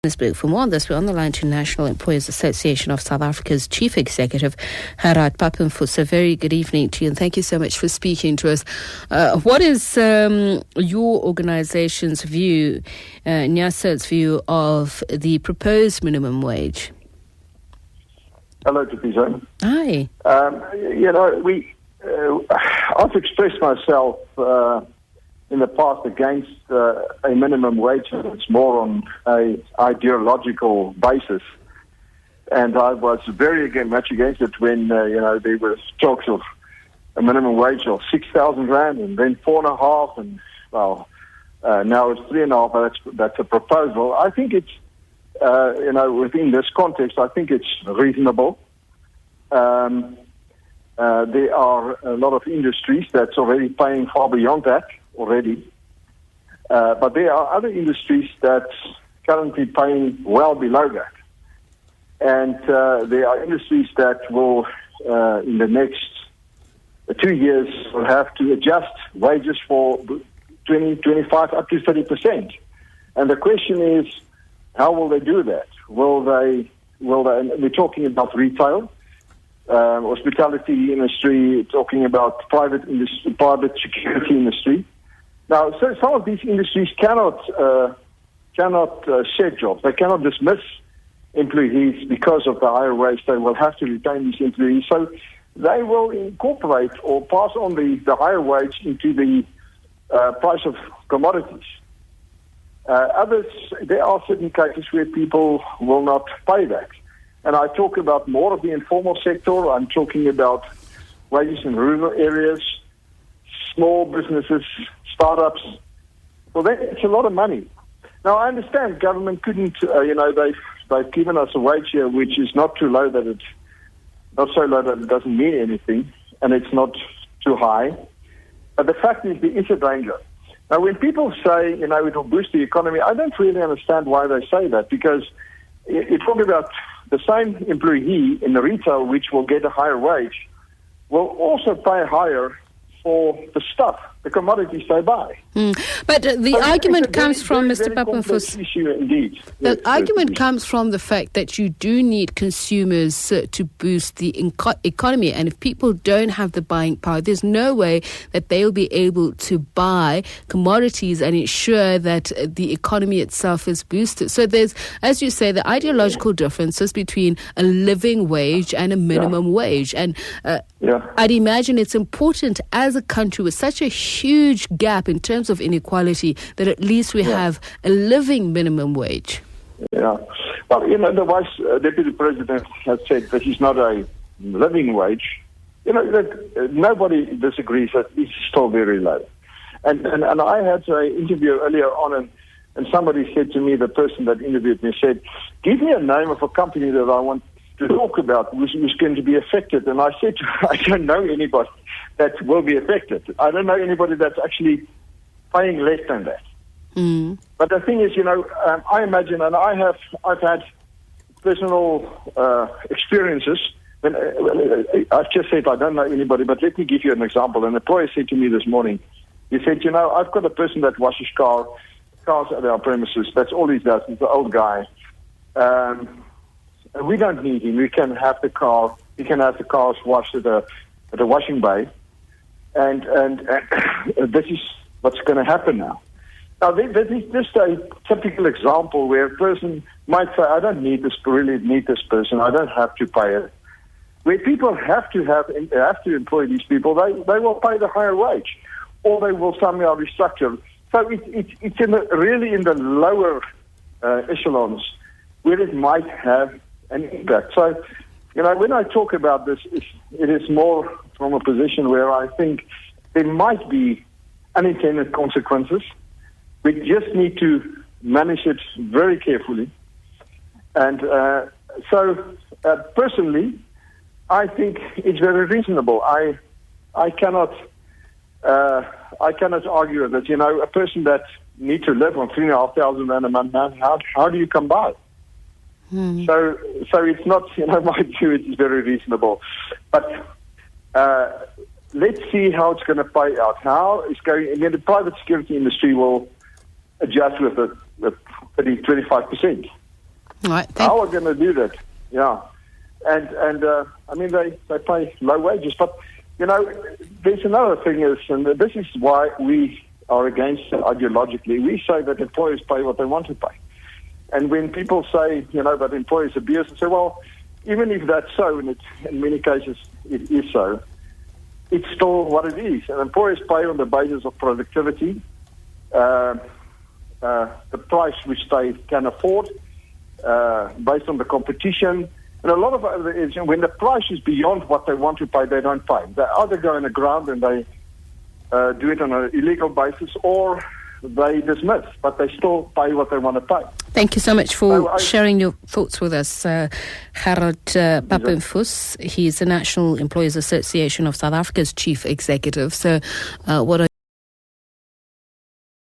For more on this, we're on the line to National Employers Association of South Africa's Chief Executive, Gerhard Papenfus. A very good evening to you, and thank you so much for speaking to us. What is your organization's view, NYASA's view, of the proposed minimum wage? Hello, Tatizo. Hi. I've expressed myself in the past against a minimum wage. It's more on a ideological basis, and I was much against it when there was talks of a minimum wage of 6,000 rand and then 4.5, and now it's 3.5. That's a proposal. I think it's within this context, I think it's reasonable. There are a lot of industries that's already paying far beyond that already. But there are other industries that's currently paying well below that. And there are industries that will, in the next 2 years, will have to adjust wages for 20, 25, up to 30%. And the question is, how will they do that? Will they, and we're talking about retail, hospitality industry, talking about private security industry. Now, so some of these industries cannot shed jobs. They cannot dismiss employees because of the higher wage. They will have to retain these employees. So they will incorporate or pass on the higher wage into the price of commodities. Others, there are certain cases where people will not pay that. And I talk about more of the informal sector. I'm talking about wages in rural areas, small businesses, startups. Well, it's a lot of money. Now, I understand government couldn't, they've given us a wage here which is not too low that it's not so low that it doesn't mean anything, and it's not too high. But the fact is there is a danger. Now, when people say, it will boost the economy, I don't really understand why they say that, because you're talking about the same employee in the retail which will get a higher wage will also pay higher for the stuff, the commodities they buy. But the argument comes from, Mr. Papenfus, the argument comes from the fact that you do need consumers to boost the economy, and if people don't have the buying power, there's no way that they'll be able to buy commodities and ensure that the economy itself is boosted. So there's, as you say, the ideological differences between a living wage and a minimum wage. And I'd imagine it's important as a country with such a huge gap in terms of inequality that at least we have a living minimum wage. Yeah. Well, the Vice Deputy President has said that it's not a living wage. That nobody disagrees that it's still very low. And I had an interview earlier on, and somebody said to me, the person that interviewed me said, give me a name of a company that I want to talk about who's going to be affected. And I said, I don't know anybody that will be affected. I don't know anybody that's actually paying less than that. But the thing is, I imagine, and I've had personal experiences. When I've just said I don't know anybody, but let me give you an example. An employer said to me this morning, he said, I've got a person that washes cars at our premises. That's all he does. He's an old guy. We don't need him. We can have the car. We can have the cars washed at a washing bay, and this is what's going to happen now. Now, this is just a typical example where a person might say, I don't really need this person. I don't have to pay it. Where people have to employ these people, they will pay the higher wage, or they will somehow restructure. So it's really in the lower echelons where it might have an impact. So, when I talk about this, it is more from a position where I think there might be unintended consequences. We just need to manage it very carefully. And personally, I think it's very reasonable. I cannot argue that, a person that needs to live on 3,500 rand a month, how do you come by? So it's not, my view, it's very reasonable. But let's see how it's going to play out. How it's going, the private security industry will adjust with 25%. Right. How are we going to do that? Yeah. And I mean, they pay low wages. But, there's another thing is, and this is why we are against it ideologically. We say that employers pay what they want to pay. And when people say, that employers abuse, I say, well, even if that's so, and in many cases it is so, it's still what it is. And employers pay on the basis of productivity, the price which they can afford, based on the competition. And a lot of it is, when the price is beyond what they want to pay, they don't pay. They either go in the ground and they do it on an illegal basis, or they dismiss, but they still pay what they want to pay. Thank you so much for sharing your thoughts with us, Gerhard Papenfus. He's the National Employers Association of South Africa's Chief Executive. So what are